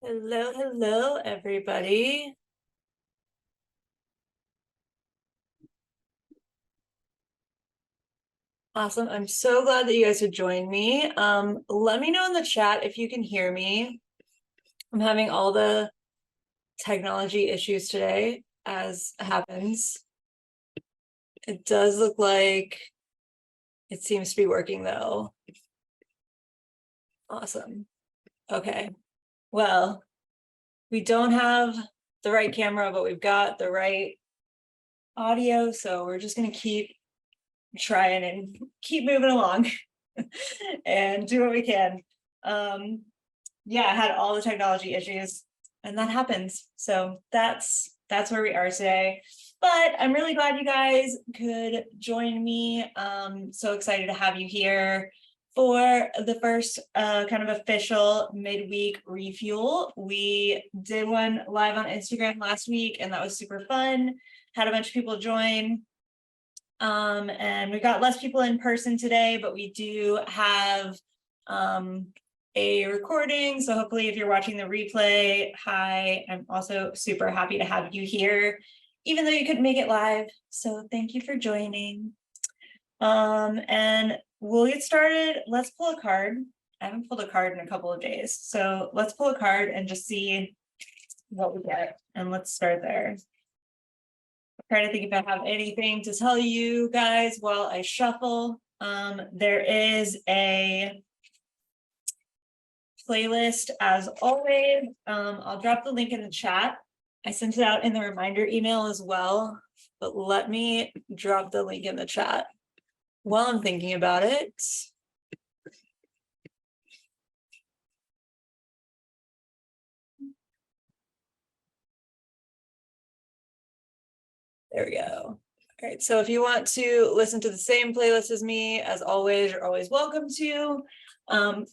Hello, hello, everybody. Awesome. I'm so glad that you guys would join me. Let me know in the chat if you can hear me. I'm having all the technology issues today, as happens. It does look like it seems to be working though. Awesome. Okay. Well, we don't have the right camera, but we've got the right audio, so we're just gonna keep trying and keep moving along and do what we can. Yeah, I had all the technology issues and that happens. So that's where we are today. But I'm really glad you guys could join me. So excited to have you here for the first kind of official midweek refuel. We did one live on Instagram last week and that was super fun. Had a bunch of people join. And we got less people in person today, but we do have a recording. So hopefully if you're watching the replay, hi, I'm also super happy to have you here, even though you couldn't make it live. So thank you for joining. And we'll get started. Let's pull a card. I haven't pulled a card in a couple of days. So let's pull a card and just see what we get. And let's start there. Trying to think if I have anything to tell you guys while I shuffle. There is a playlist as always. I'll drop the link in the chat. I sent it out in the reminder email as well, but let me drop the link in the chat while I'm thinking about it. There we go. All right, so if you want to listen to the same playlist as me, as always, you're always welcome to.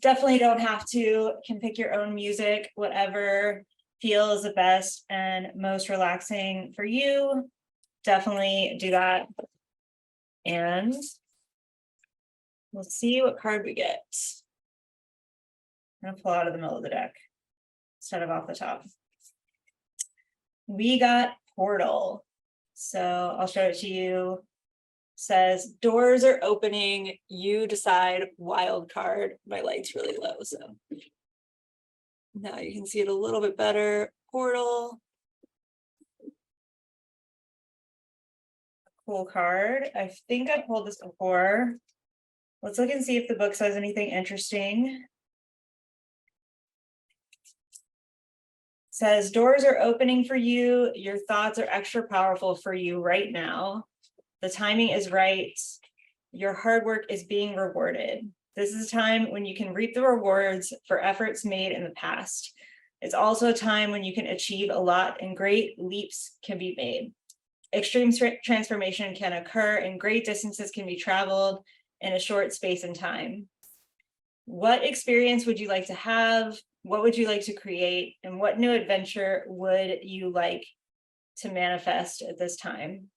Definitely don't have to, can pick your own music, whatever feels the best and most relaxing for you. Definitely do that. And we'll see what card we get. I'm gonna pull out of the middle of the deck instead of off the top. We got Portal. So I'll show it to you. Says doors are opening, you decide, wild card. My light's really low, so now you can see it a little bit better. Portal. Cool card. I think I pulled this before. Let's look and see if the book says anything interesting. Says doors are opening for you. Your thoughts are extra powerful for you right now. The timing is right. Your hard work is being rewarded. This is a time when you can reap the rewards for efforts made in the past. It's also a time when you can achieve a lot and great leaps can be made. Extreme transformation can occur and great distances can be traveled in a short space and time. What experience would you like to have? What would you like to create? And what new adventure would you like to manifest at this time?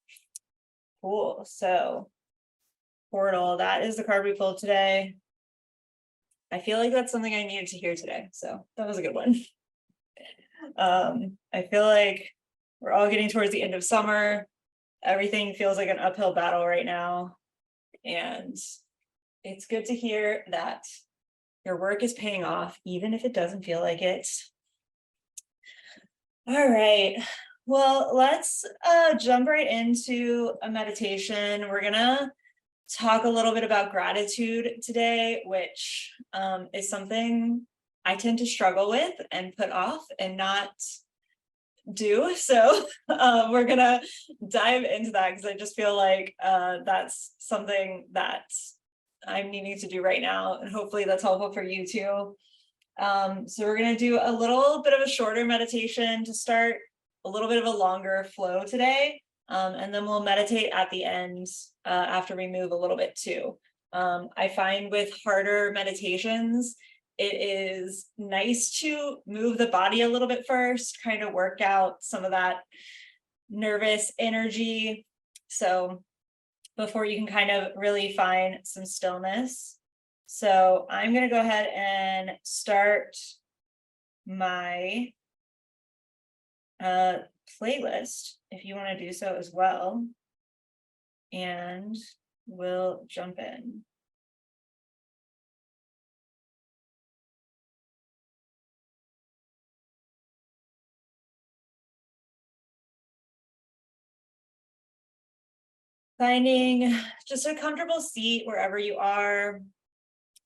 Cool. So Portal, that is the card we pulled today. I feel like that's something I needed to hear today. So that was a good one. I feel like we're all getting towards the end of summer. Everything feels like an uphill battle right now. And it's good to hear that your work is paying off, even if it doesn't feel like it. All right. Well, let's jump right into a meditation. We're gonna talk a little bit about gratitude today, which is something I tend to struggle with and put off and not do. So we're gonna dive into that because I just feel like that's something that I'm needing to do right now, and hopefully that's helpful for you too. So we're gonna do a little bit of a shorter meditation to start, a little bit of a longer flow today, and then we'll meditate at the end after we move a little bit too. I find with harder meditations, it is nice to move the body a little bit first, kind of work out some of that nervous energy. So before you can kind of really find some stillness. So I'm going to go ahead and start my playlist if you want to do so as well. And we'll jump in. Finding just a comfortable seat wherever you are.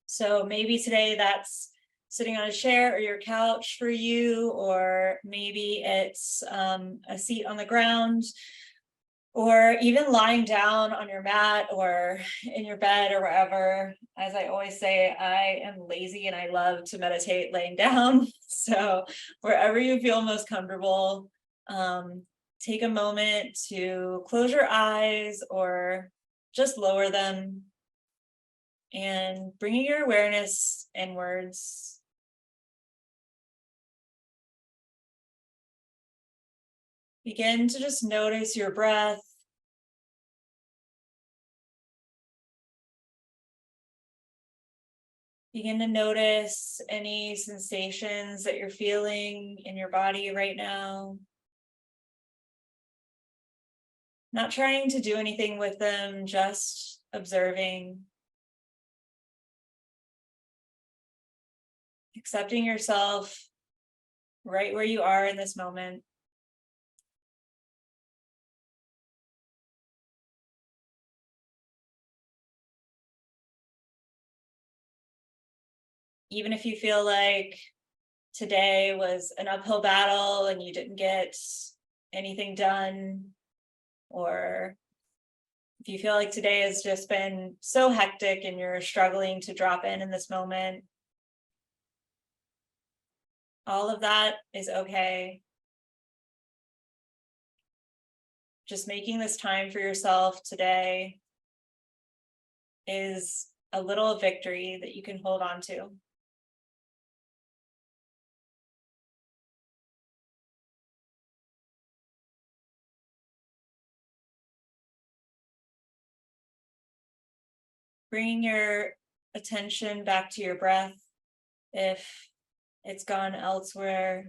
So maybe today that's sitting on a chair or your couch for you, or maybe it's a seat on the ground, or even lying down on your mat or in your bed or wherever. As I always say, I am lazy and I love to meditate laying down. So wherever you feel most comfortable, take a moment to close your eyes or just lower them and bringing your awareness inwards. Begin to just notice your breath. Begin to notice any sensations that you're feeling in your body right now. Not trying to do anything with them, just observing. Accepting yourself right where you are in this moment. Even if you feel like today was an uphill battle and you didn't get anything done, or if you feel like today has just been so hectic and you're struggling to drop in this moment, all of that is okay. Just making this time for yourself today is a little victory that you can hold on to. Bringing your attention back to your breath if it's gone elsewhere.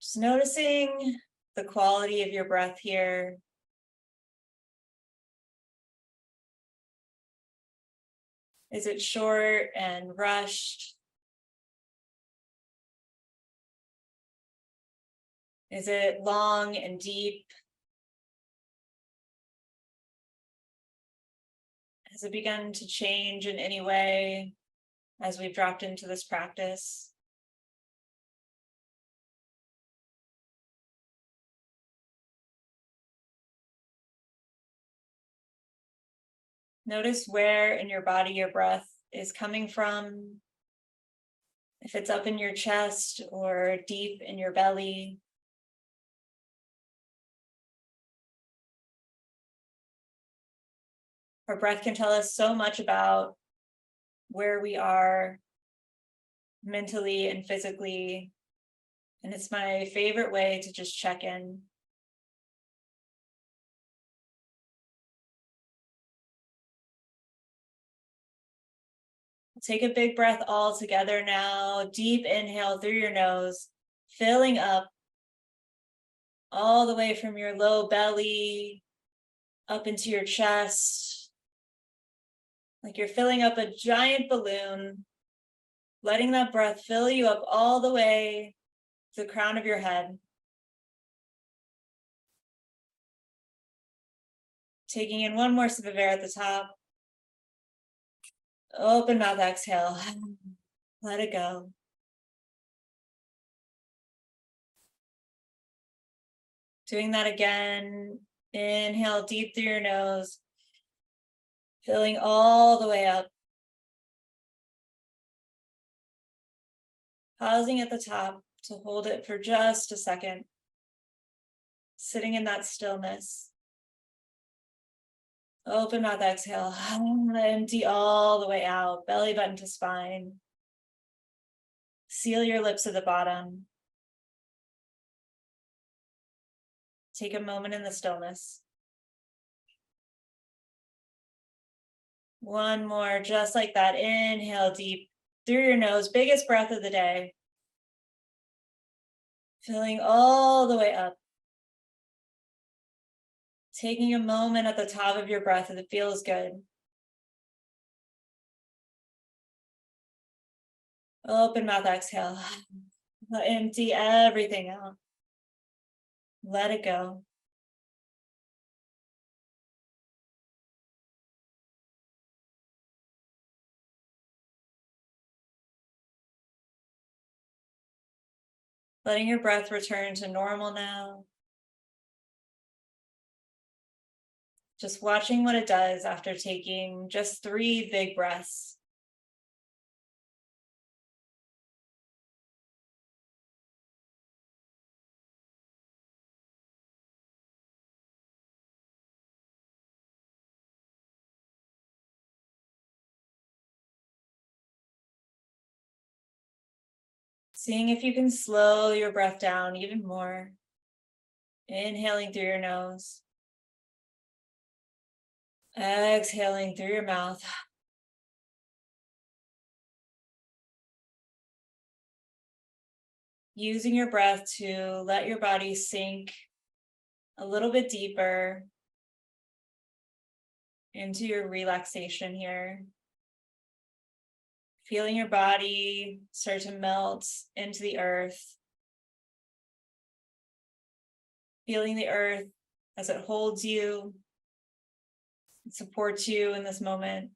Just noticing the quality of your breath here. Is it short and rushed? Is it long and deep? Has it begun to change in any way as we've dropped into this practice? Notice where in your body your breath is coming from. If it's up in your chest or deep in your belly. Our breath can tell us so much about where we are mentally and physically. And it's my favorite way to just check in. Take a big breath all together now. Deep inhale through your nose, filling up all the way from your low belly up into your chest. Like you're filling up a giant balloon, letting that breath fill you up all the way to the crown of your head. Taking in one more sip of air at the top. Open mouth, exhale. Let it go. Doing that again. Inhale deep through your nose. Filling all the way up. Pausing at the top to hold it for just a second. Sitting in that stillness. Open mouth, exhale. Empty all the way out. Belly button to spine. Seal your lips at the bottom. Take a moment in the stillness. One more, just like that. Inhale deep. through your nose, biggest breath of the day. Filling all the way up. Taking a moment at the top of your breath if it feels good. Open mouth, exhale. Empty everything out. Let it go. Letting your breath return to normal now. Just watching what it does after taking just 3 big breaths. Seeing if you can slow your breath down even more. Inhaling through your nose. Exhaling through your mouth. Using your breath to let your body sink a little bit deeper into your relaxation here. Feeling your body start to melt into the earth. Feeling the earth as it holds you, supports you in this moment.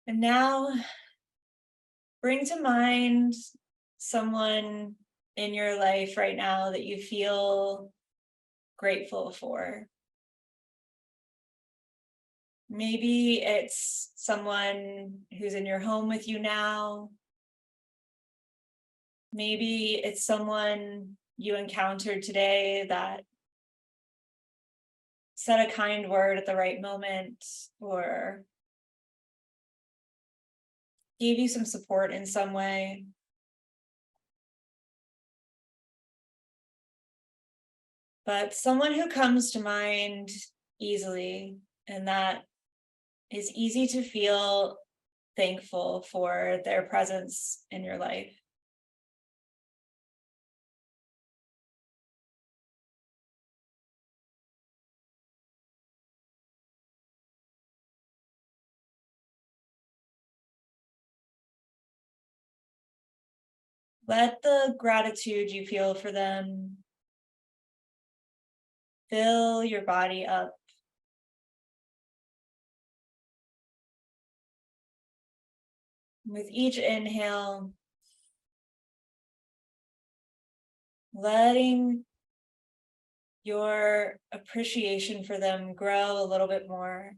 And now bring to mind someone in your life right now that you feel grateful for. Maybe it's someone who's in your home with you now. Maybe it's someone you encountered today that said a kind word at the right moment or gave you some support in some way. But someone who comes to mind easily, and that is easy to feel thankful for their presence in your life. Let the gratitude you feel for them fill your body up. With each inhale, letting your appreciation for them grow a little bit more.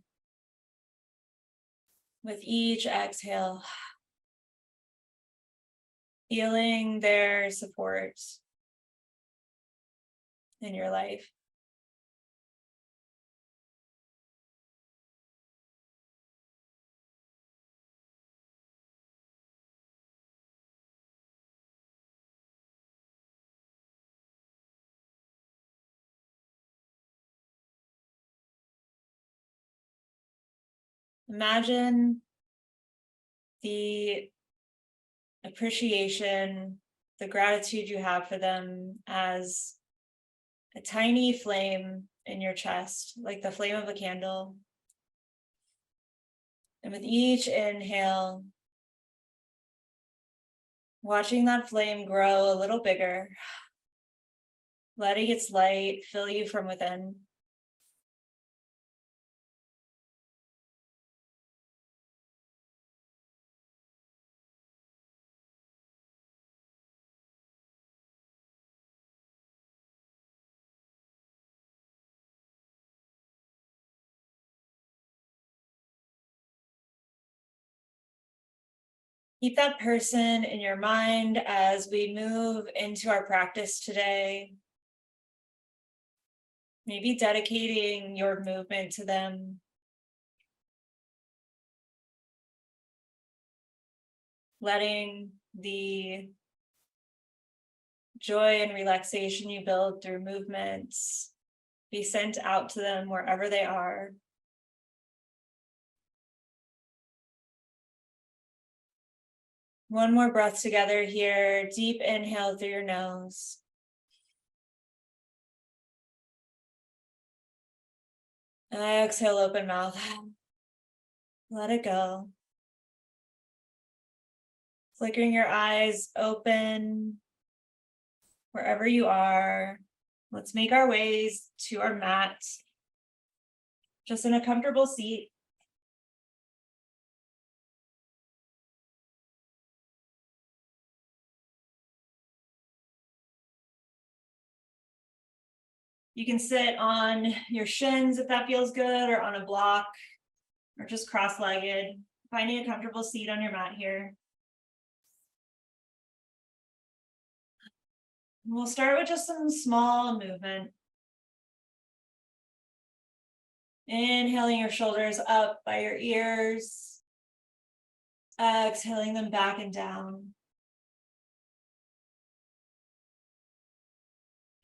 With each exhale, feeling their support in your life. Imagine the appreciation, the gratitude you have for them as a tiny flame in your chest, like the flame of a candle. And with each inhale, watching that flame grow a little bigger, letting its light fill you from within. Keep that person in your mind as we move into our practice today. Maybe dedicating your movement to them. Letting the joy and relaxation you build through movements be sent out to them wherever they are. One more breath together here. Deep inhale through your nose. Exhale, open mouth. Let it go. Flickering your eyes open wherever you are. Let's make our ways to our mat, just in a comfortable seat. You can sit on your shins if that feels good, or on a block, or just cross-legged, finding a comfortable seat on your mat here. And we'll start with just some small movement. Inhaling your shoulders up by your ears. Exhaling them back and down.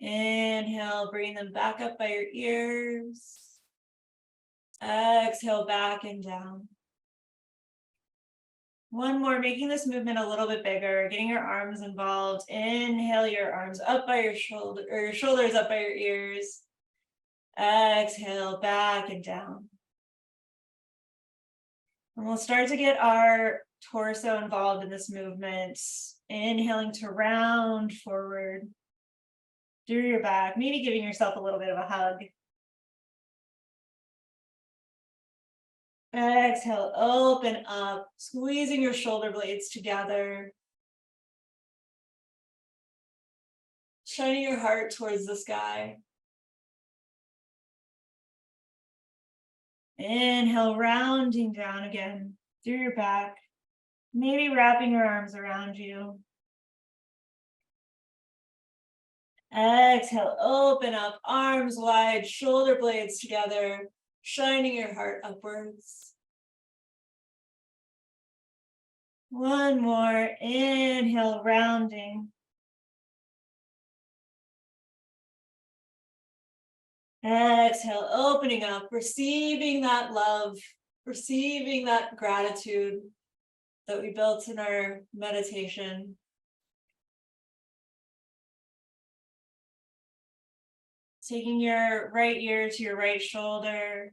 Inhale, bring them back up by your ears. Exhale, back and down. One more, making this movement a little bit bigger, getting your arms involved. Inhale, your arms up by your shoulder, or your shoulders up by your ears. Exhale, back and down. And we'll start to get our torso involved in this movement. Inhaling to round forward through your back, maybe giving yourself a little bit of a hug. Exhale, open up, squeezing your shoulder blades together. Shining your heart towards the sky. Inhale, rounding down again through your back, maybe wrapping your arms around you. Exhale, open up, arms wide, shoulder blades together, shining your heart upwards. One more, inhale, rounding. Exhale, opening up, receiving that love, receiving that gratitude that we built in our meditation. Taking your right ear to your right shoulder.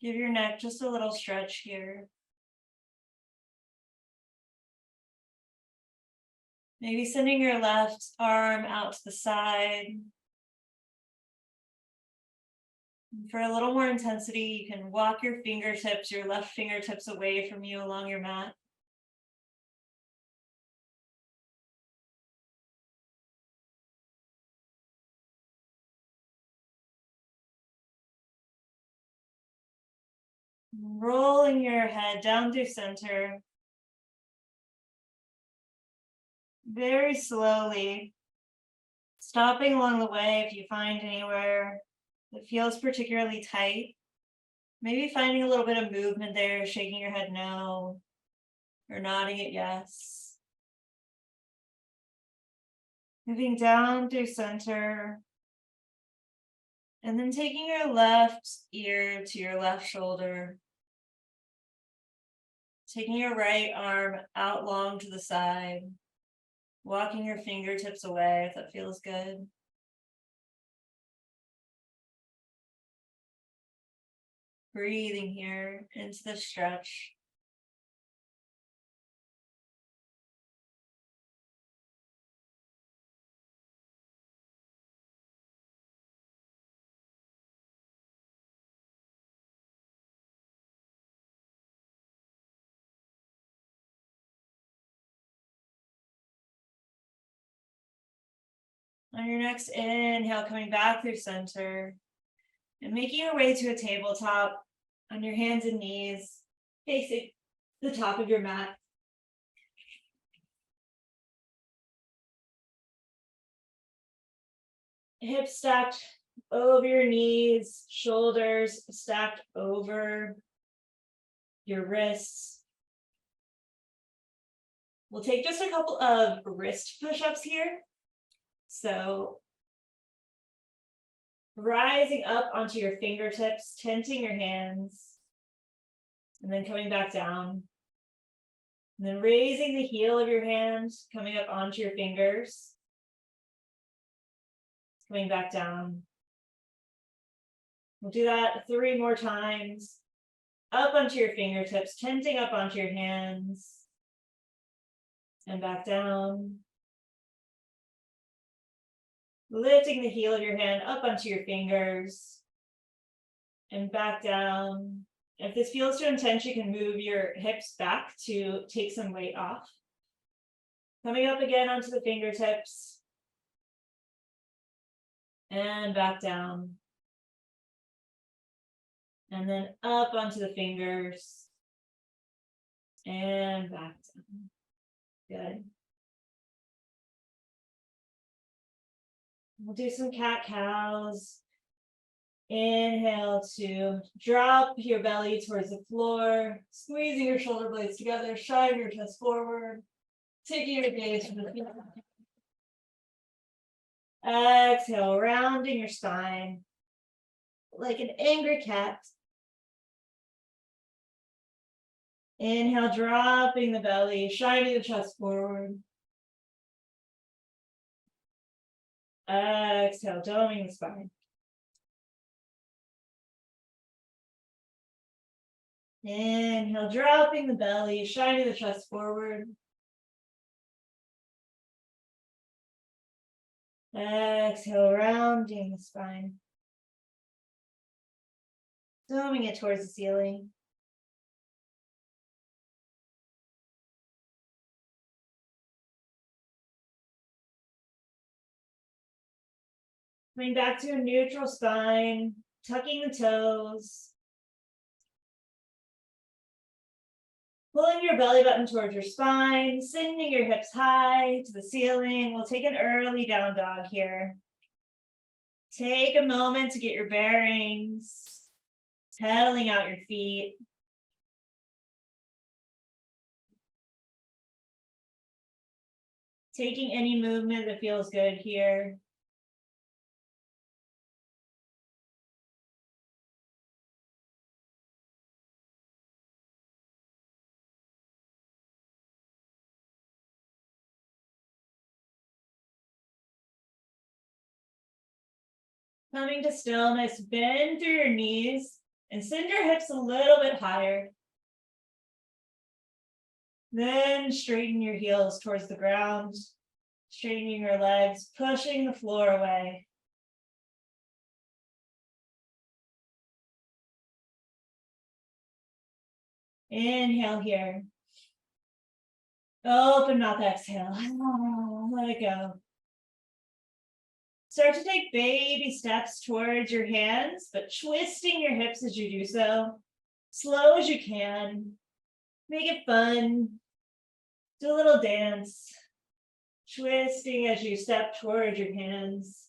Give your neck just a little stretch here. Maybe sending your left arm out to the side. For a little more intensity, you can walk your fingertips, your left fingertips away from you along your mat. Rolling your head down through center. Very slowly. Stopping along the way if you find anywhere that feels particularly tight. Maybe finding a little bit of movement there, shaking your head no, or nodding it yes. Moving down through center. And then taking your left ear to your left shoulder. Taking your right arm out long to the side. Walking your fingertips away if that feels good. Breathing here into the stretch. On your next inhale, coming back through center and making your way to a tabletop on your hands and knees, facing the top of your mat. hips stacked over your knees, shoulders stacked over your wrists. We'll take just a couple of wrist push-ups here. So rising up onto your fingertips, tenting your hands, and then coming back down. And then raising the heel of your hand, coming up onto your fingers, coming back down. We'll do that 3 more times. Up onto your fingertips, tenting up onto your hands, and back down. Lifting the heel of your hand up onto your fingers, and back down. If this feels too intense, you can move your hips back to take some weight off. Coming up again onto the fingertips, and back down. And then up onto the fingers, and back down. Good. We'll do some cat-cows. Inhale to drop your belly towards the floor, squeezing your shoulder blades together, shine your chest forward, taking your gaze from the feet. Exhale, rounding your spine like an angry cat. Inhale, dropping the belly, shining the chest forward. Exhale, doming the spine. Inhale, dropping the belly, shining the chest forward. Exhale, rounding the spine. Doming it towards the ceiling. Coming back to a neutral spine, tucking the toes. Pulling your belly button towards your spine, sending your hips high to the ceiling. We'll take an early down dog here. Take a moment to get your bearings, pedaling out your feet. Taking any movement that feels good here. Coming to stillness, bend through your knees and send your hips a little bit higher. Then straighten your heels towards the ground, straightening your legs, pushing the floor away. Inhale here. Open mouth, exhale. Let it go. Start to take baby steps towards your hands, but twisting your hips as you do so. Slow as you can. Make it fun. Do a little dance. Twisting as you step towards your hands.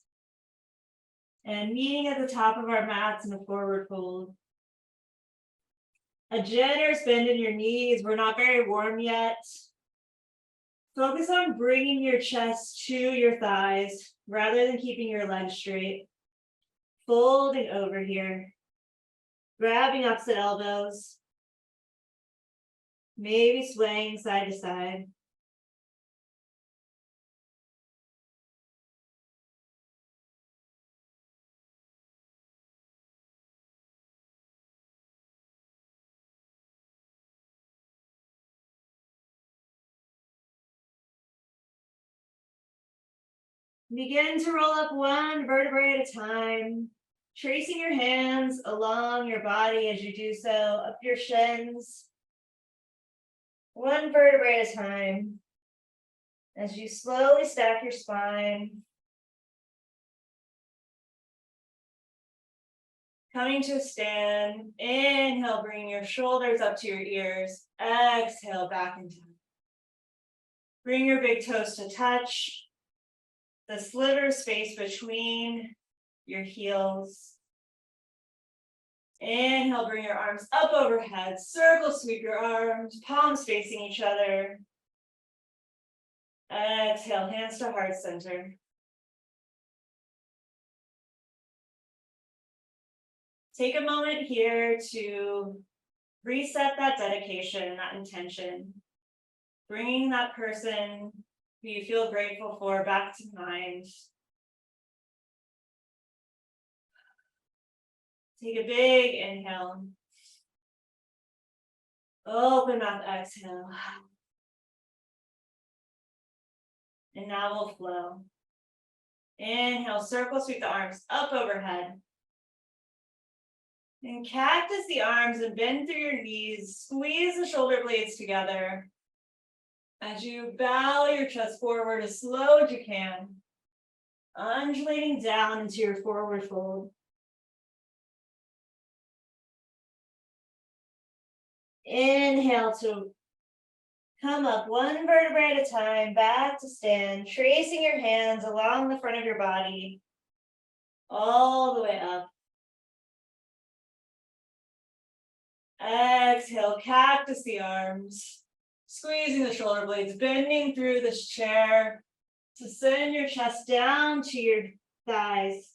And meeting at the top of our mats in a forward fold. A generous bend in your knees. We're not very warm yet. Focus on bringing your chest to your thighs rather than keeping your legs straight. Folding over here. Grabbing opposite elbows. Maybe swaying side to side. Begin to roll up one vertebrae at a time, tracing your hands along your body as you do so, up your shins. One vertebrae at a time, as you slowly stack your spine. Coming to a stand, inhale, bring your shoulders up to your ears, exhale, back and down. Bring your big toes to touch. the sliver space between your heels. Inhale, bring your arms up overhead, circle sweep your arms, palms facing each other. Exhale, hands to heart center. Take a moment here to reset that dedication, that intention, bringing that person who you feel grateful for back to mind. Take a big inhale. Open mouth, exhale. And now we'll flow. Inhale, circle, sweep the arms up overhead. And cactus the arms and bend through your knees. Squeeze the shoulder blades together. As you bow your chest forward as slow as you can. Undulating down into your forward fold. Inhale to come up one vertebrae at a time, back to stand, tracing your hands along the front of your body, all the way up. Exhale, cactus the arms, squeezing the shoulder blades, bending through this chair to send your chest down to your thighs.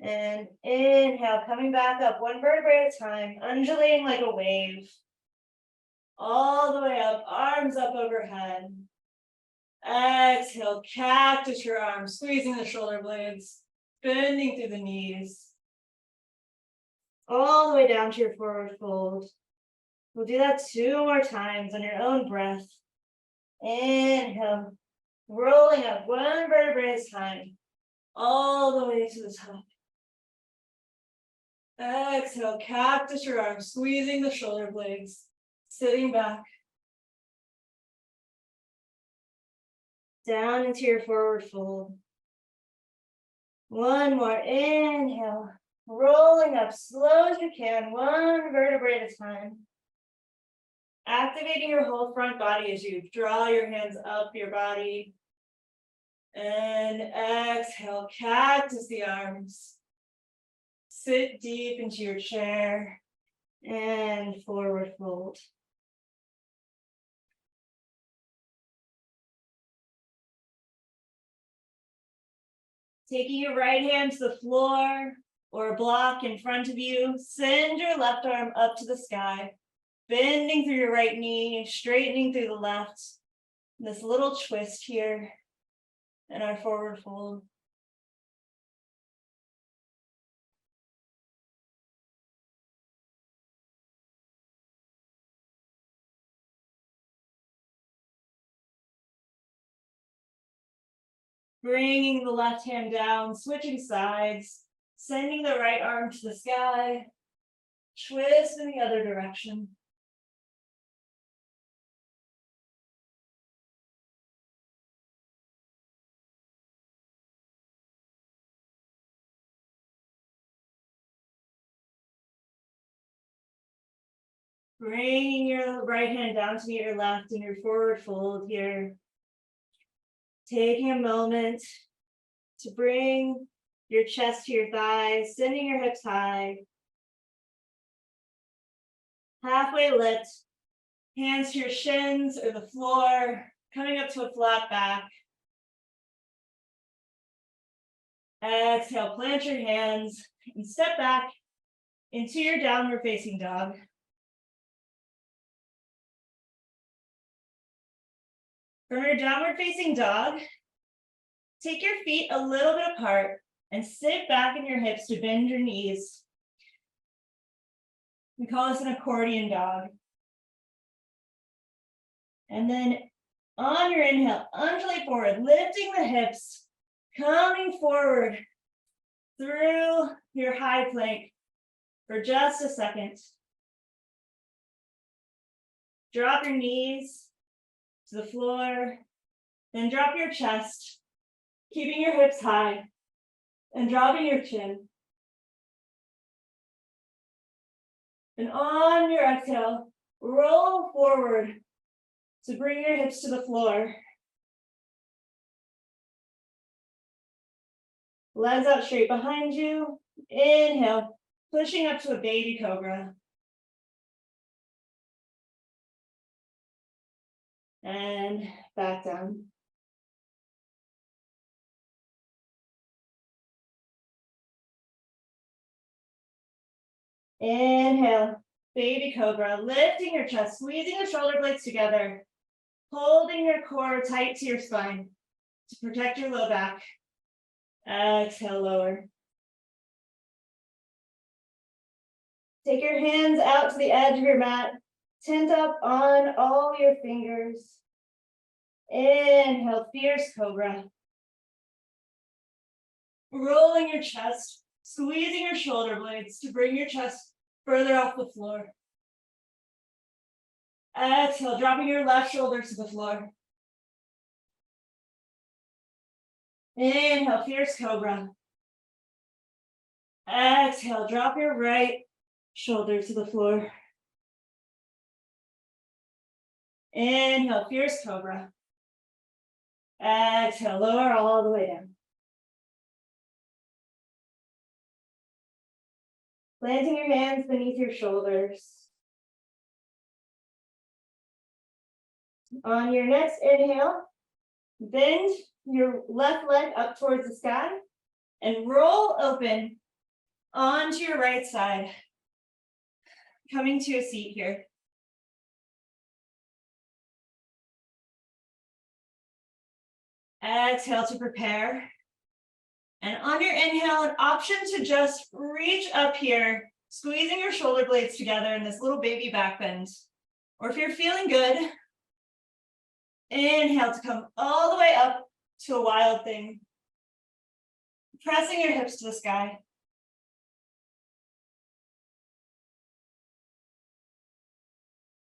And inhale, coming back up one vertebrae at a time, undulating like a wave. All the way up, arms up overhead. Exhale, cactus your arms, squeezing the shoulder blades, bending through the knees. All the way down to your forward fold. We'll do that 2 more times on your own breath. Inhale, rolling up one vertebrae at a time, all the way to the top. Exhale, cactus your arms, squeezing the shoulder blades, sitting back. Down into your forward fold. One more, inhale, rolling up slow as you can, one vertebrae at a time. Activating your whole front body as you draw your hands up your body. And exhale, cactus the arms. Sit deep into your chair and forward fold. Taking your right hand to the floor or a block in front of you, send your left arm up to the sky, bending through your right knee, straightening through the left. This little twist here in our forward fold. Bringing the left hand down, switching sides, sending the right arm to the sky, twist in the other direction. Bringing your right hand down to meet your left in your forward fold here. Taking a moment to bring your chest to your thighs, sending your hips high. Halfway lift, hands to your shins or the floor, coming up to a flat back. Exhale, plant your hands and step back into your downward facing dog. From your downward facing dog, take your feet a little bit apart and sit back in your hips to bend your knees. We call this an accordion dog. And then on your inhale, undulate forward, lifting the hips, coming forward through your high plank for just a second. Drop your knees to the floor, then drop your chest, keeping your hips high and dropping your chin. And on your exhale, roll forward to bring your hips to the floor. Legs out straight behind you. Inhale, pushing up to a baby cobra. And back down. Inhale, baby cobra, lifting your chest, squeezing your shoulder blades together, holding your core tight to your spine to protect your low back. Exhale, lower. Take your hands out to the edge of your mat, tent up on all your fingers. Inhale, fierce cobra. Rolling your chest, squeezing your shoulder blades to bring your chest further off the floor. Exhale, dropping your left shoulder to the floor. Inhale, fierce cobra. Exhale, drop your right shoulder to the floor. Inhale, fierce cobra. Exhale, lower all the way down. Planting your hands beneath your shoulders. On your next inhale, bend your left leg up towards the sky and roll open onto your right side. Coming to a seat here. Exhale to prepare. And on your inhale, an option to just reach up here, squeezing your shoulder blades together in this little baby back bend. Or if you're feeling good, inhale to come all the way up to a wild thing. Pressing your hips to the sky.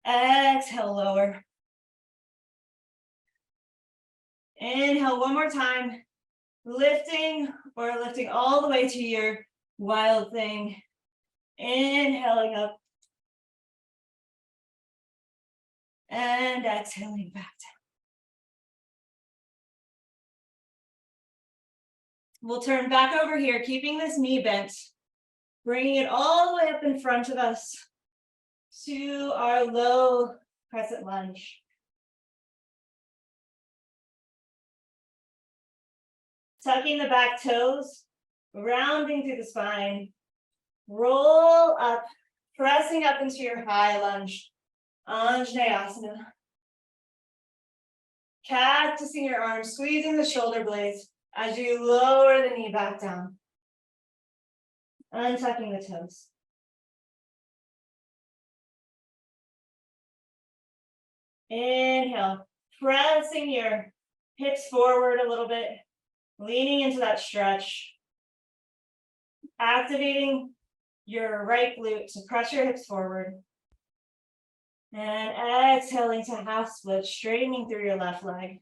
Exhale, lower. Inhale one more time. Lifting all the way to your wild thing. Inhaling up. And exhaling back down. We'll turn back over here, keeping this knee bent. Bringing it all the way up in front of us to our low crescent lunge. Tucking the back toes, rounding through the spine. Roll up, pressing up into your high lunge. Anjaneyasana. Cactusing your arms, squeezing the shoulder blades as you lower the knee back down. Untucking the toes. Inhale, pressing your hips forward a little bit, leaning into that stretch. Activating your right glute to press your hips forward. And exhaling to half split, straightening through your left leg.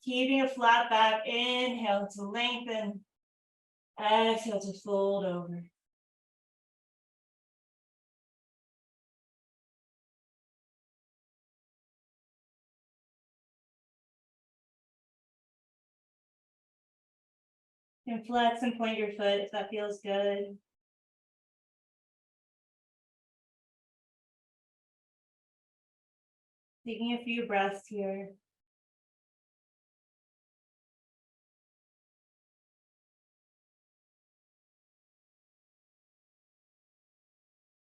Keeping a flat back, inhale to lengthen. Exhale to fold over. And flex and point your foot if that feels good. Taking a few breaths here.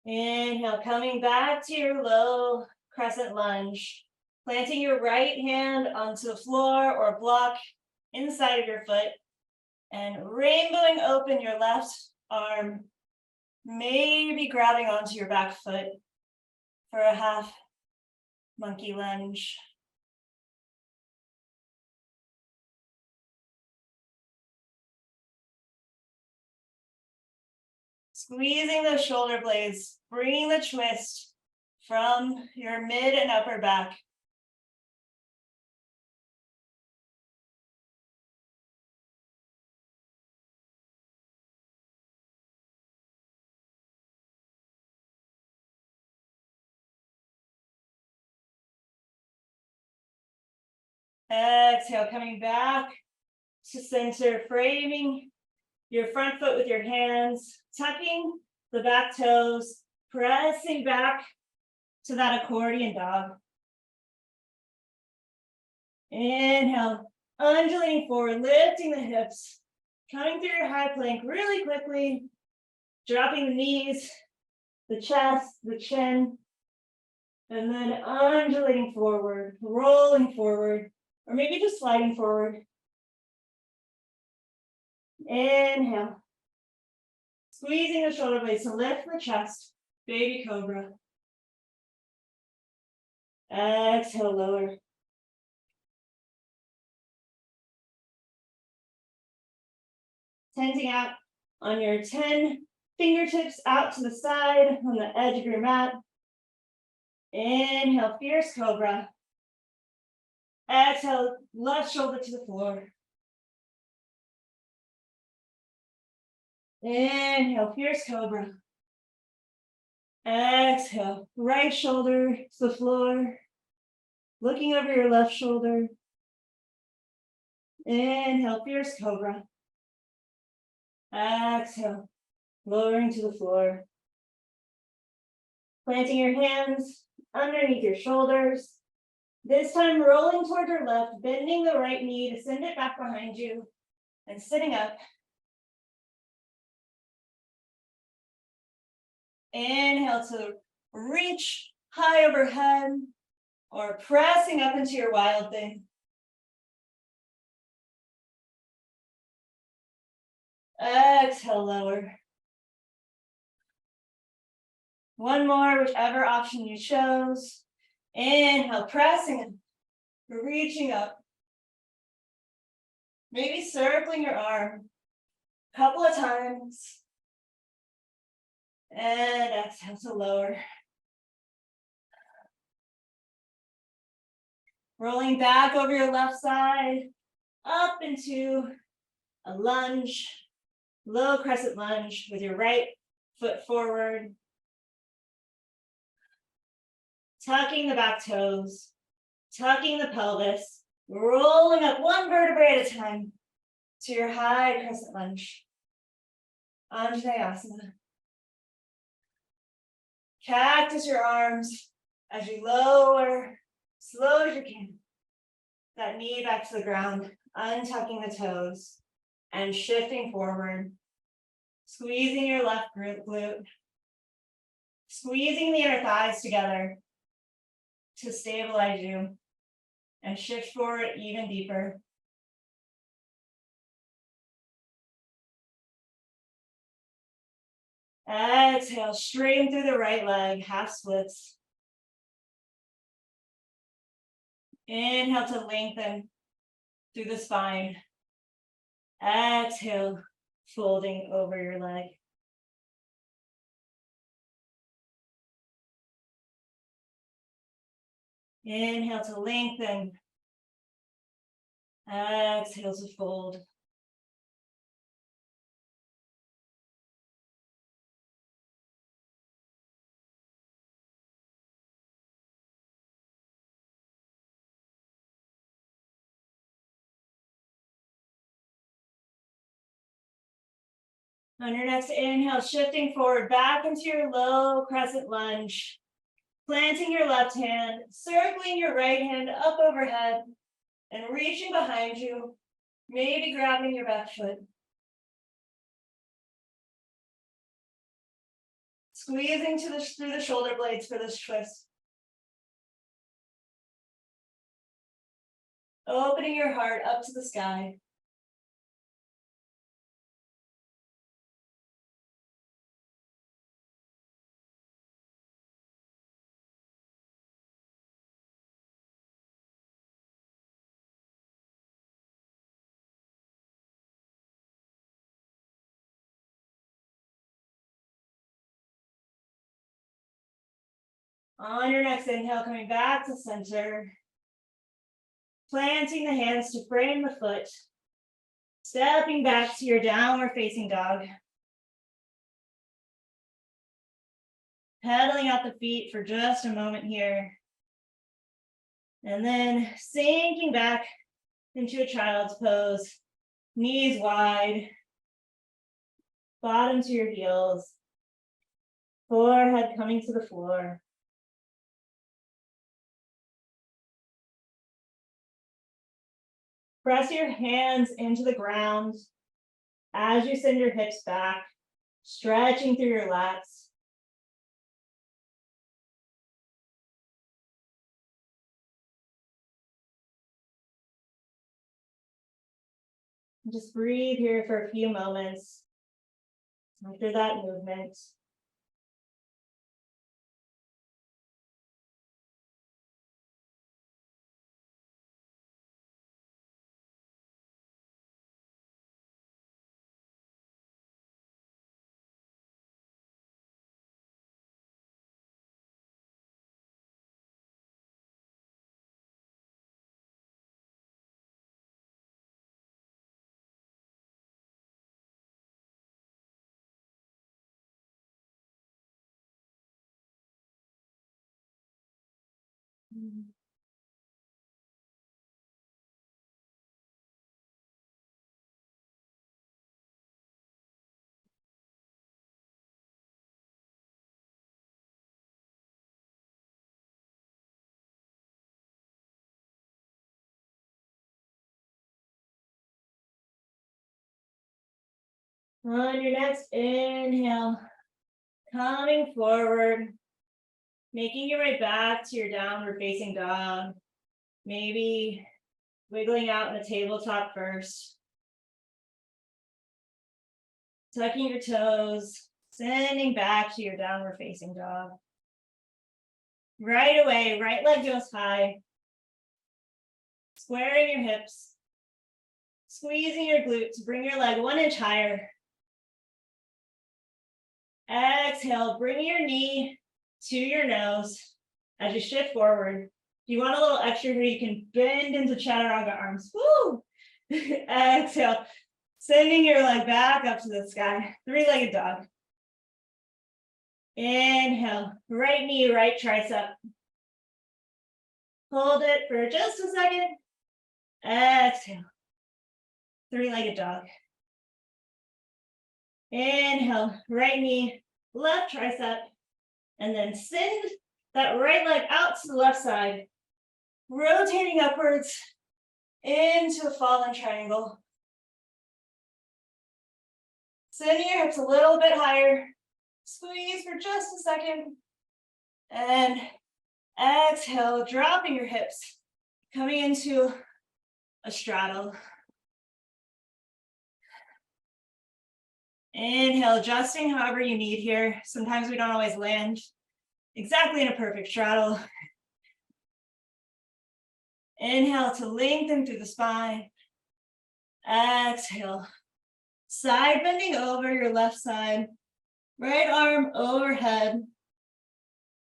Inhale, coming back to your low crescent lunge. Planting your right hand onto the floor or block inside of your foot. And rainbowing open your left arm. Maybe grabbing onto your back foot for a half monkey lunge. Squeezing those shoulder blades, bringing the twist from your mid and upper back. Exhale, coming back to center, framing your front foot with your hands, tucking the back toes, pressing back to that accordion dog. Inhale, undulating forward, lifting the hips, coming through your high plank really quickly, dropping the knees, the chest, the chin, and then undulating forward, rolling forward, or maybe just sliding forward. Inhale, squeezing the shoulder blades to lift the chest, baby cobra. Exhale, lower. Tensing out on your 10 fingertips out to the side on the edge of your mat. Inhale, fierce cobra. Exhale, left shoulder to the floor. Inhale, fierce cobra. Exhale, right shoulder to the floor. Looking over your left shoulder. Inhale, fierce cobra. Exhale, lowering to the floor. Planting your hands underneath your shoulders. This time rolling toward your left, bending the right knee to send it back behind you and sitting up. Inhale to reach high overhead or pressing up into your wild thing. Exhale, lower. One more, whichever option you chose. Inhale, pressing, reaching up. Maybe circling your arm a couple of times. And exhale to lower. Rolling back over your left side, up into a lunge, low crescent lunge with your right foot forward. Tucking the back toes, tucking the pelvis, rolling up one vertebrae at a time to your high crescent lunge. Anjaneyasana. Cactus your arms as you lower, slow as you can. That knee back to the ground, untucking the toes and shifting forward. Squeezing your left glute. Squeezing the inner thighs together to stabilize you and shift forward even deeper. Exhale, straighten through the right leg, half splits. Inhale to lengthen through the spine. Exhale, folding over your leg. Inhale to lengthen. Exhale to fold. On your next inhale, shifting forward back into your low crescent lunge. Planting your left hand, circling your right hand up overhead, and reaching behind you, maybe grabbing your back foot. Squeezing through the shoulder blades for this twist. Opening your heart up to the sky. On your next inhale, coming back to center. Planting the hands to frame the foot. Stepping back to your downward facing dog. Pedaling out the feet for just a moment here. And then sinking back into a child's pose. Knees wide. Bottom to your heels. Forehead coming to the floor. Press your hands into the ground as you send your hips back, stretching through your lats. Just breathe here for a few moments after that movement. On your next inhale, coming forward, making your way back to your downward facing dog. Maybe wiggling out in a tabletop first. Tucking your toes, sending back to your downward facing dog. Right away, right leg goes high. Squaring your hips. Squeezing your glutes, bring your leg 1 inch higher. Exhale, bring your knee to your nose as you shift forward. If you want a little extra here, you can bend into chaturanga arms. Woo! Exhale, sending your leg back up to the sky. 3-legged dog. Inhale, right knee, right tricep. Hold it for just a second. Exhale, 3-legged dog. Inhale, right knee, left tricep, and then send that right leg out to the left side, rotating upwards into a fallen triangle. Sending your hips a little bit higher. Squeeze for just a second. And exhale, dropping your hips, coming into a straddle. Inhale, adjusting however you need here. Sometimes we don't always land exactly in a perfect straddle. Inhale to lengthen through the spine. Exhale, side bending over your left side, right arm overhead.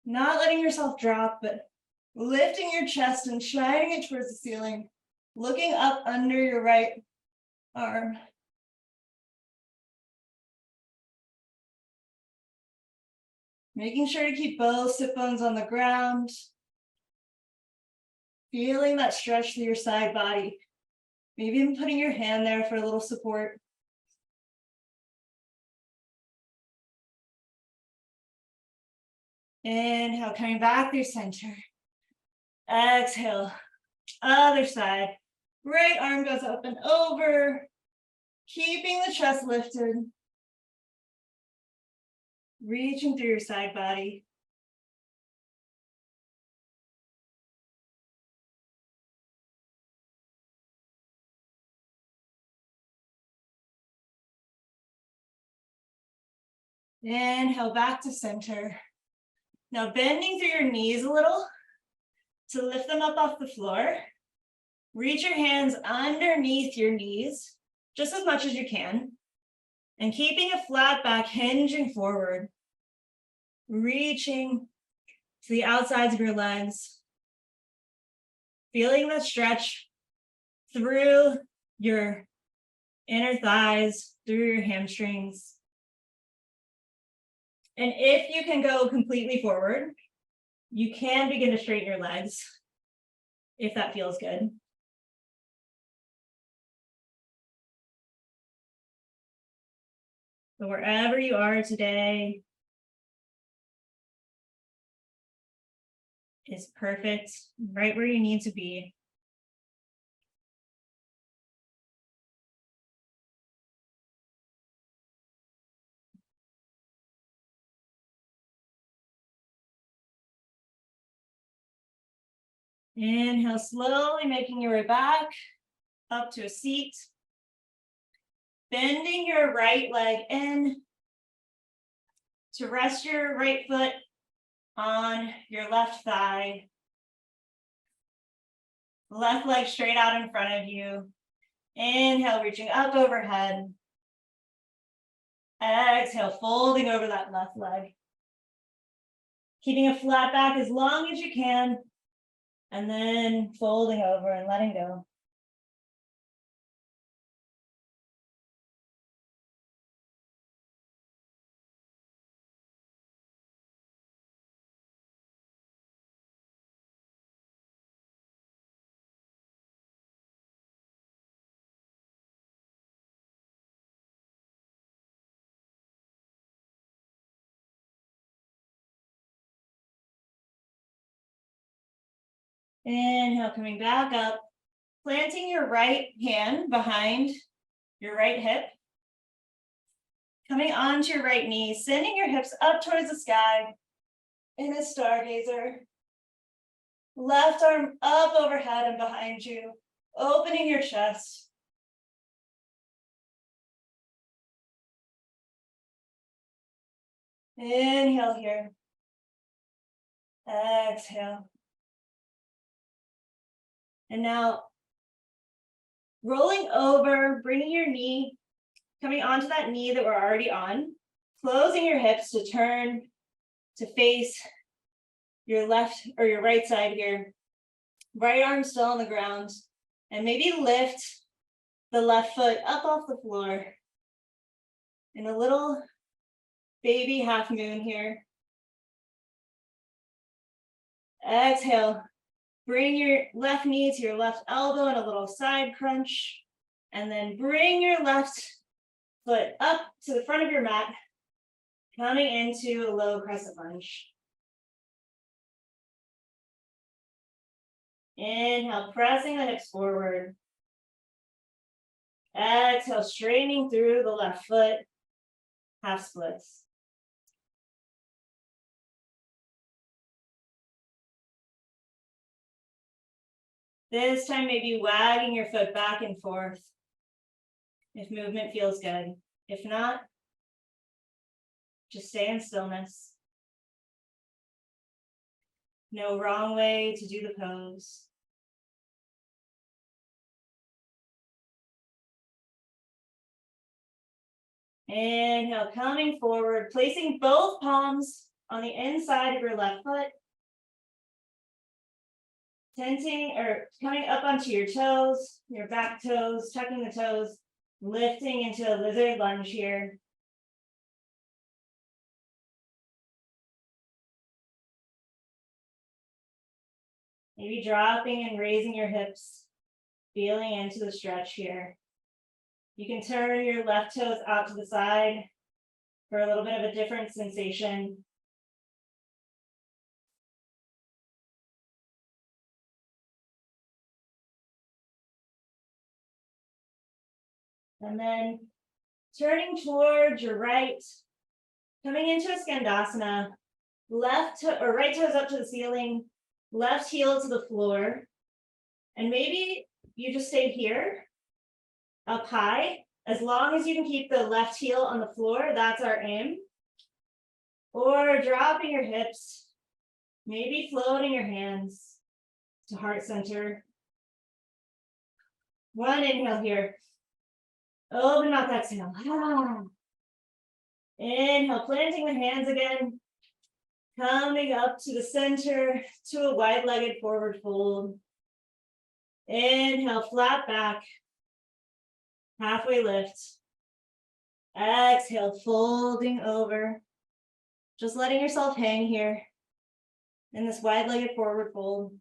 Not letting yourself drop, but lifting your chest and shining it towards the ceiling. Looking up under your right arm. Making sure to keep both sit bones on the ground. Feeling that stretch through your side body. Maybe even putting your hand there for a little support. Inhale, coming back through center. Exhale, other side. Right arm goes up and over. Keeping the chest lifted. Reaching through your side body. Inhale, back to center. Now bending through your knees a little to lift them up off the floor. Reach your hands underneath your knees, just as much as you can. And keeping a flat back, hinging forward. Reaching to the outsides of your legs. Feeling the stretch through your inner thighs, through your hamstrings. And if you can go completely forward, you can begin to straighten your legs, if that feels good. So wherever you are today is perfect, right where you need to be. Inhale, slowly making your way back up to a seat. Bending your right leg in to rest your right foot on your left thigh. Left leg straight out in front of you. Inhale, reaching up overhead. Exhale, folding over that left leg. Keeping a flat back as long as you can. And then folding over and letting go. Inhale, coming back up. Planting your right hand behind your right hip. Coming onto your right knee, sending your hips up towards the sky in a stargazer. Left arm up overhead and behind you, opening your chest. Inhale here. Exhale. And now rolling over, bringing your knee, coming onto that knee that we're already on, closing your hips to turn to face your left or your right side here. Right arm still on the ground, and maybe lift the left foot up off the floor in a little baby half moon here. Exhale, bring your left knee to your left elbow in a little side crunch, and then bring your left foot up to the front of your mat, coming into a low crescent lunge. Inhale, pressing the hips forward. Exhale, straightening through the left foot, half splits. This time, maybe wagging your foot back and forth if movement feels good. If not, just stay in stillness. No wrong way to do the pose. Inhale, coming forward, placing both palms on the inside of your left foot. Tenting or coming up onto your toes, your back toes, tucking the toes, lifting into a lizard lunge here. Maybe dropping and raising your hips, feeling into the stretch here. You can turn your left toes out to the side for a little bit of a different sensation. And then turning towards your right, coming into a Skandasana, left or right toes up to the ceiling, left heel to the floor. And maybe you just stay here, up high. As long as you can keep the left heel on the floor, that's our aim. Or dropping your hips, maybe floating your hands to heart center. One inhale here. Open up, exhale. Inhale, planting the hands again. Coming up to the center to a wide-legged forward fold. Inhale, flat back. Halfway lift. Exhale, folding over. Just letting yourself hang here in this wide-legged forward fold.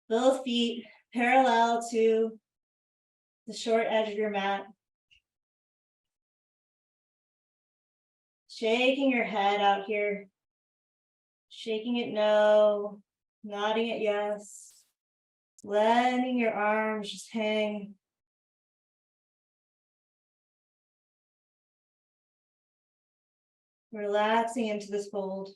Both feet parallel to the short edge of your mat. Shaking your head out here. Shaking it no. Nodding it yes. Letting your arms just hang. Relaxing into this fold.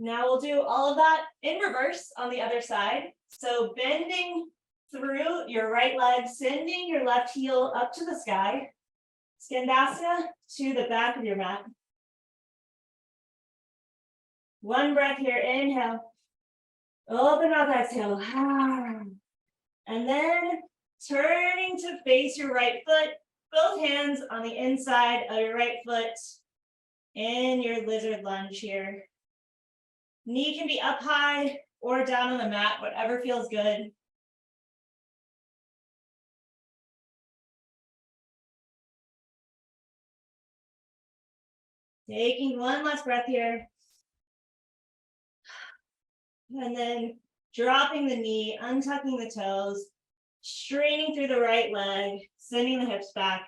Now we'll do all of that in reverse on the other side. So bending through your right leg, sending your left heel up to the sky. Skandasana to the back of your mat. One breath here, inhale. Open up, exhale. And then turning to face your right foot, both hands on the inside of your right foot in your lizard lunge here. Knee can be up high or down on the mat, whatever feels good. Taking one last breath here. And then dropping the knee, untucking the toes, straining through the right leg, sending the hips back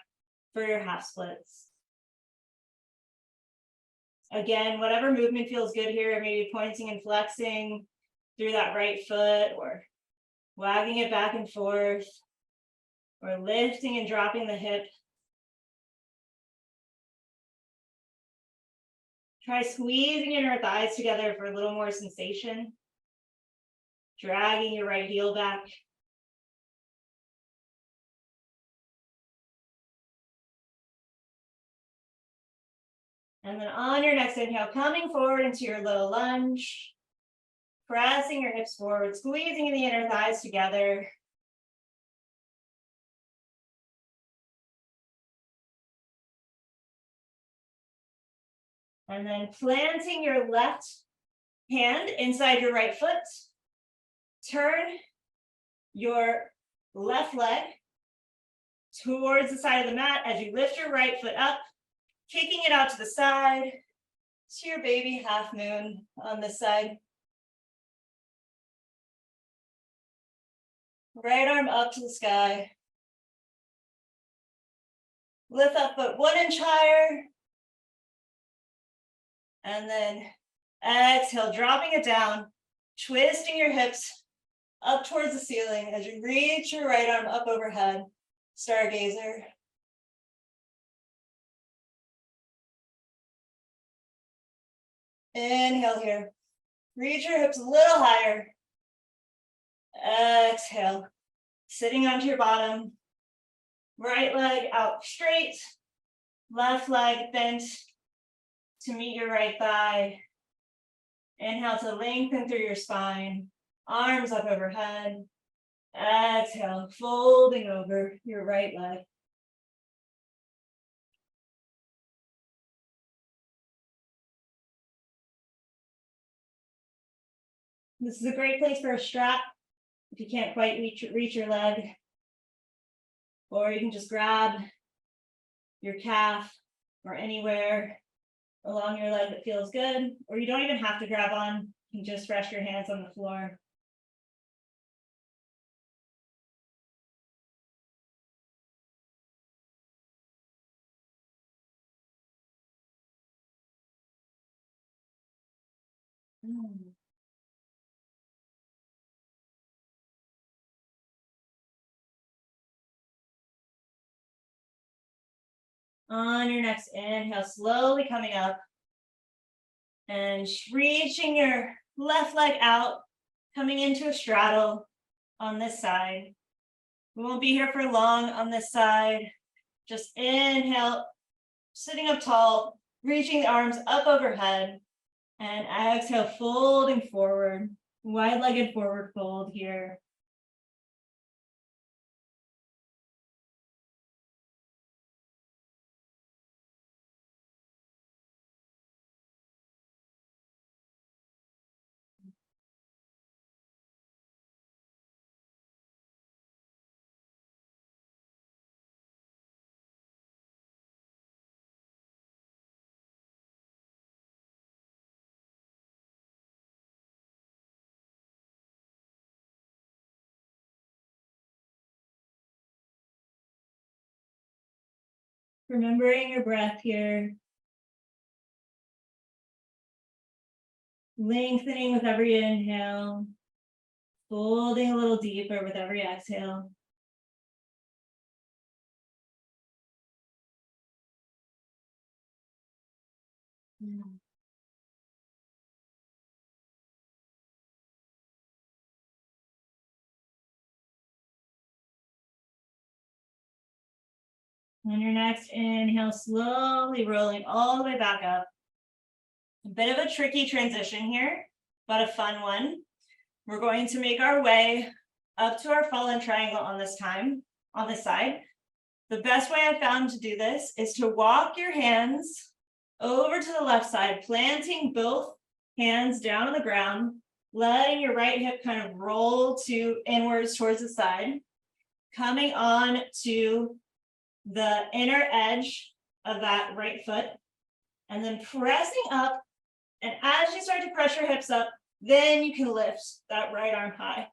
for your half splits. Again, whatever movement feels good here, maybe pointing and flexing through that right foot or wagging it back and forth or lifting and dropping the hip. Try squeezing your inner thighs together for a little more sensation. Dragging your right heel back. And then on your next inhale, coming forward into your low lunge, pressing your hips forward, squeezing the inner thighs together. And then planting your left hand inside your right foot. Turn your left leg towards the side of the mat as you lift your right foot up, kicking it out to the side to your baby half moon on this side. Right arm up to the sky. Lift that foot 1 inch higher. And then exhale, dropping it down, twisting your hips up towards the ceiling as you reach your right arm up overhead, stargazer. Inhale here. Reach your hips a little higher. Exhale. Sitting onto your bottom. Right leg out straight. Left leg bent to meet your right thigh. Inhale to lengthen through your spine. Arms up overhead. Exhale, folding over your right leg. This is a great place for a strap if you can't quite reach your leg. Or you can just grab your calf or anywhere along your leg that feels good. Or you don't even have to grab on. You can just rest your hands on the floor. On your next inhale, slowly coming up and reaching your left leg out, coming into a straddle on this side. We won't be here for long on this side. Just inhale, sitting up tall, reaching the arms up overhead, and exhale, folding forward, wide-legged forward fold here. Remembering your breath here. Lengthening with every inhale. Folding a little deeper with every exhale. On your next inhale, slowly rolling all the way back up. A bit of a tricky transition here, but a fun one. We're going to make our way up to our fallen triangle on this side. The best way I found to do this is to walk your hands over to the left side, planting both hands down on the ground, letting your right hip kind of roll inwards towards the side, coming on to the inner edge of that right foot, and then pressing up. And as you start to press your hips up, then you can lift that right arm high.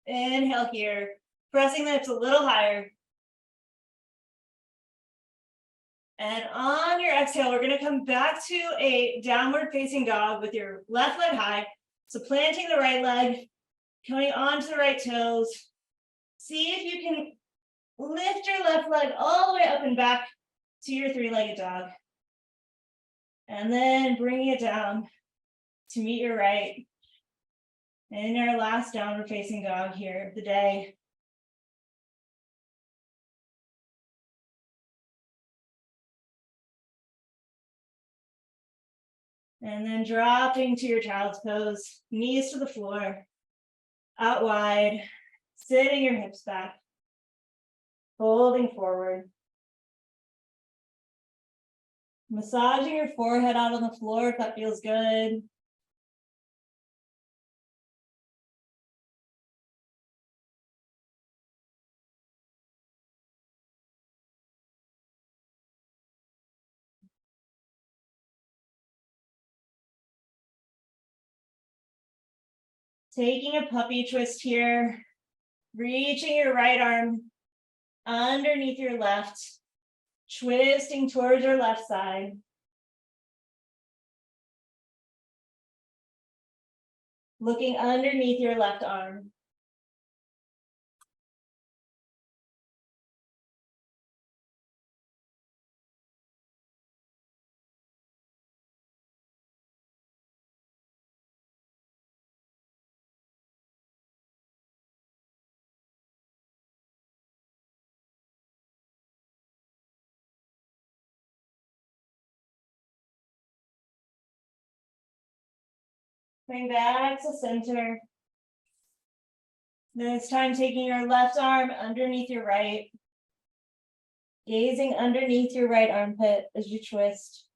Inhale here, pressing the hips a little higher. And on your exhale, we're going to come back to a downward facing dog with your left leg high. So planting the right leg, coming onto the right toes. See if you can lift your left leg all the way up and back to your three-legged dog. And then bringing it down to meet your right. And our last downward facing dog here of the day. And then dropping to your child's pose, knees to the floor, out wide, sitting your hips back, holding forward. Massaging your forehead out on the floor if that feels good. Taking a puppy twist here, reaching your right arm underneath your left, twisting towards your left side. Looking underneath your left arm. Bring back to center. This time taking your left arm underneath your right. Gazing underneath your right armpit as you twist.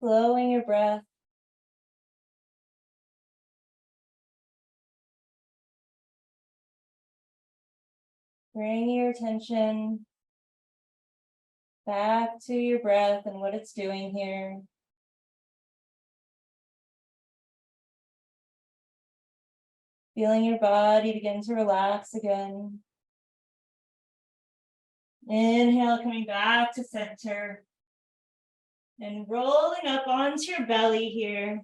Slowing your breath. Bring your attention back to your breath and what it's doing here. Feeling your body begin to relax again. Inhale, coming back to center. And rolling up onto your belly here.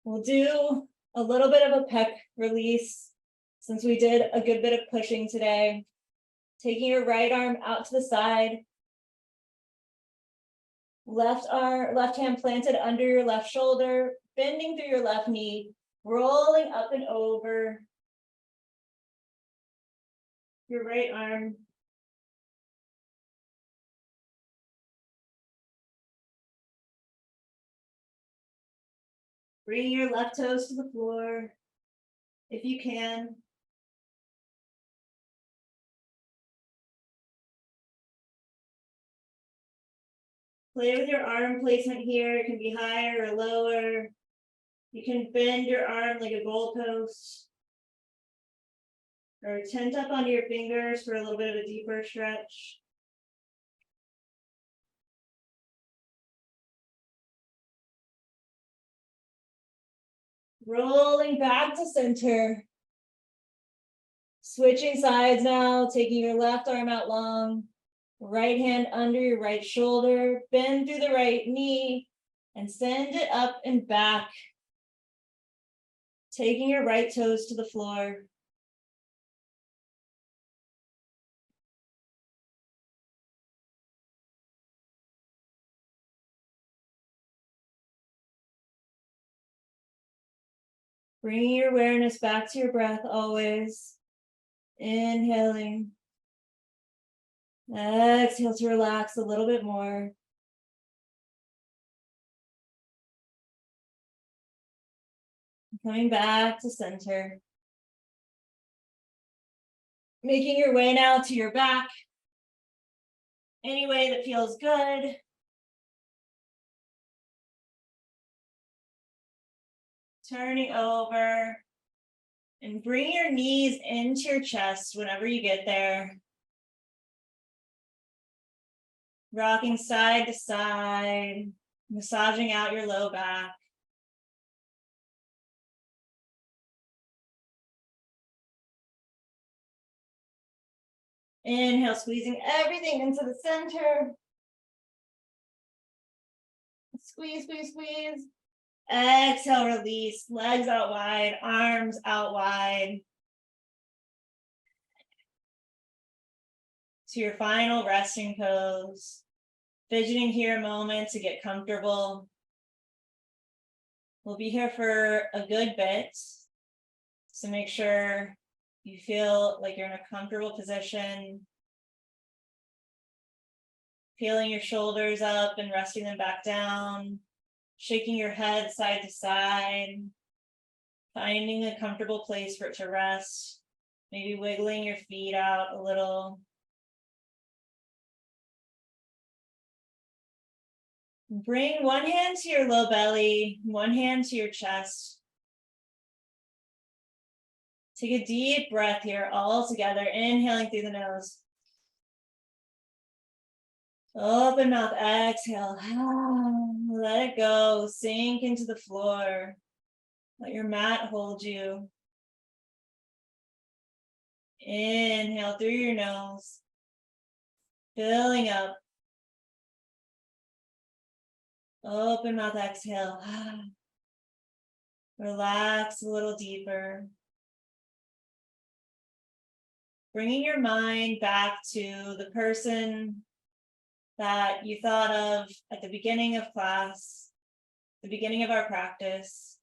We'll do a little bit of a pec release since we did a good bit of pushing today. Taking your right arm out to the side. Left hand planted under your left shoulder, bending through your left knee, rolling up and over your right arm. Bring your left toes to the floor, if you can. Play with your arm placement here. It can be higher or lower. You can bend your arm like a goalpost. Or tent up onto your fingers for a little bit of a deeper stretch. Rolling back to center. Switching sides now, taking your left arm out long, right hand under your right shoulder, bend through the right knee, and send it up and back. Taking your right toes to the floor. Bringing your awareness back to your breath always. Inhaling. Exhale to relax a little bit more. Coming back to center. Making your way now to your back. Any way that feels good. Turning over. And bring your knees into your chest whenever you get there. Rocking side to side. Massaging out your low back. Inhale, squeezing everything into the center. Squeeze, squeeze, squeeze. Exhale, release. Legs out wide, arms out wide. To your final resting pose. Fidgeting here a moment to get comfortable. We'll be here for a good bit. So make sure you feel like you're in a comfortable position. Feeling your shoulders up and resting them back down. Shaking your head side to side. Finding a comfortable place for it to rest. Maybe wiggling your feet out a little. Bring one hand to your low belly, one hand to your chest. Take a deep breath here, all together, inhaling through the nose. Open mouth, exhale. Let it go, sink into the floor. Let your mat hold you. Inhale through your nose, filling up. Open mouth, exhale. Relax a little deeper. Bringing your mind back to the person that you thought of at the beginning of class, the beginning of our practice.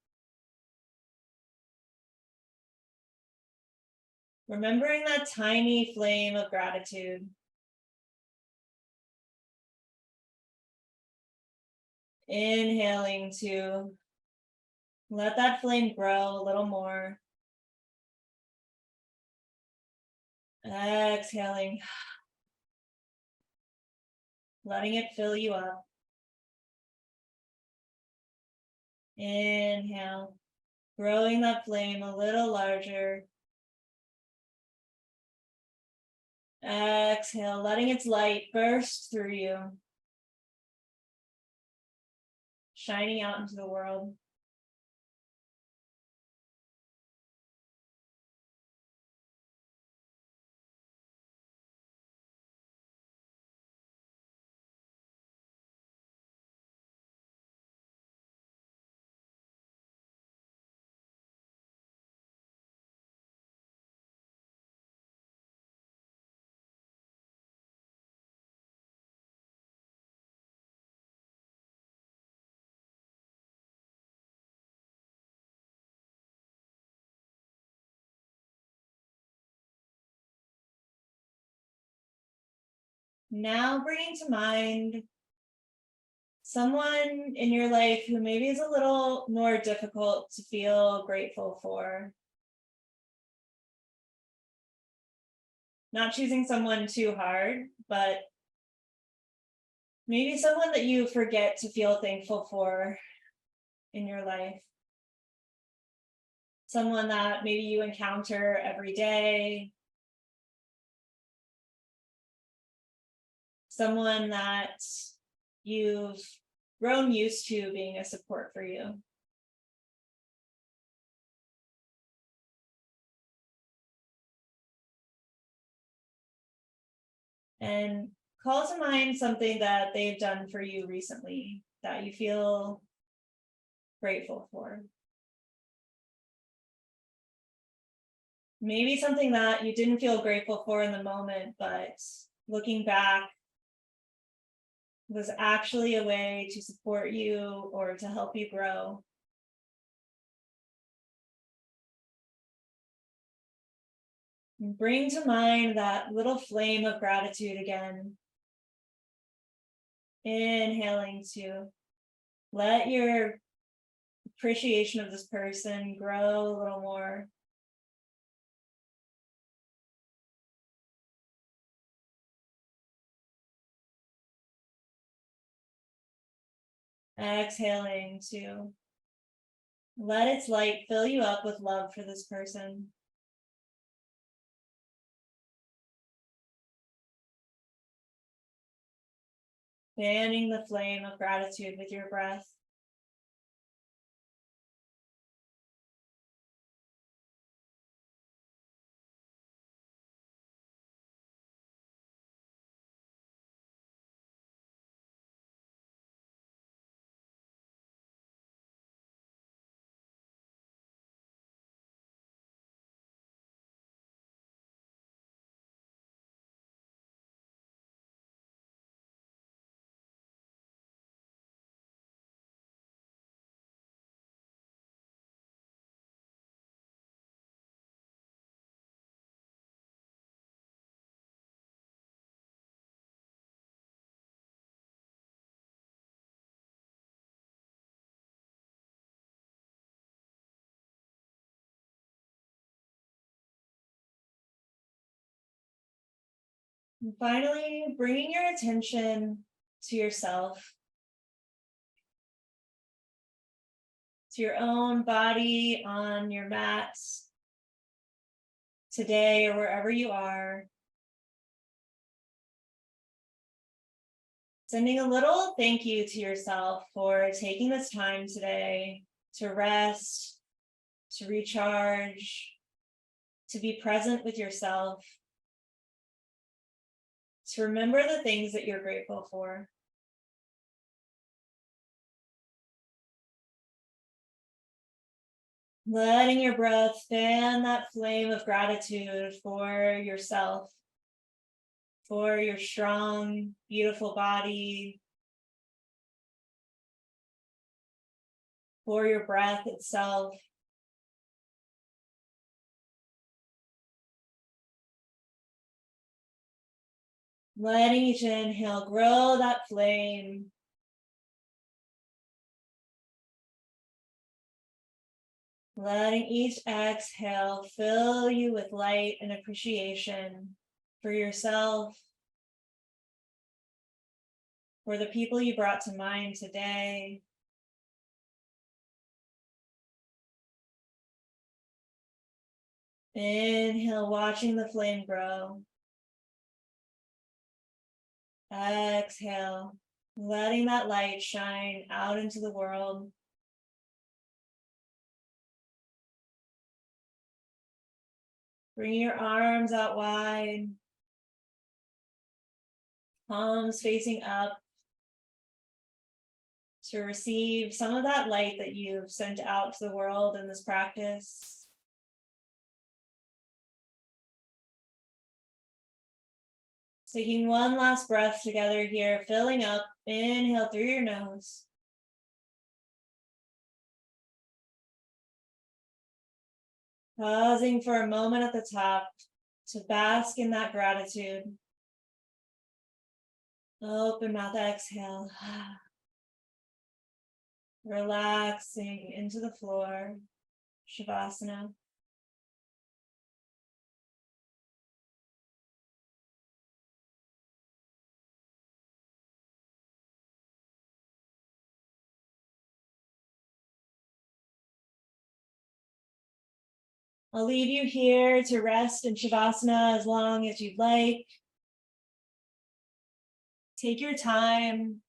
Remembering that tiny flame of gratitude. Inhaling to let that flame grow a little more. Exhaling. Letting it fill you up. Inhale. Growing that flame a little larger. Exhale, letting its light burst through you. Shining out into the world. Now bringing to mind someone in your life who maybe is a little more difficult to feel grateful for. Not choosing someone too hard, but maybe someone that you forget to feel thankful for in your life. Someone that maybe you encounter every day. Someone that you've grown used to being a support for you. And call to mind something that they've done for you recently that you feel grateful for. Maybe something that you didn't feel grateful for in the moment, but looking back was actually a way to support you or to help you grow. And bring to mind that little flame of gratitude again. Inhaling to let your appreciation of this person grow a little more. Exhaling to let its light fill you up with love for this person. Fanning the flame of gratitude with your breath. And finally, bringing your attention to yourself, to your own body on your mat today or wherever you are. Sending a little thank you to yourself for taking this time today to rest, to recharge, to be present with yourself, to remember the things that you're grateful for. Letting your breath fan that flame of gratitude for yourself, for your strong, beautiful body, for your breath itself. Letting each inhale grow that flame. Letting each exhale fill you with light and appreciation for yourself, for the people you brought to mind today. Inhale, watching the flame grow. Exhale, letting that light shine out into the world. Bring your arms out wide, palms facing up to receive some of that light that you've sent out to the world in this practice. Taking one last breath together here, filling up. Inhale through your nose. Pausing for a moment at the top to bask in that gratitude. Open mouth, exhale. Relaxing into the floor, Shavasana. I'll leave you here to rest in Shavasana as long as you'd like. Take your time,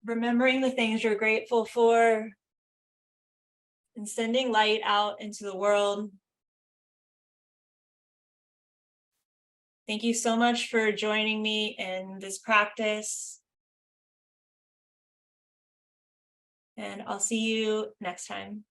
remembering the things you're grateful for, and sending light out into the world. Thank you so much for joining me in this practice. And I'll see you next time.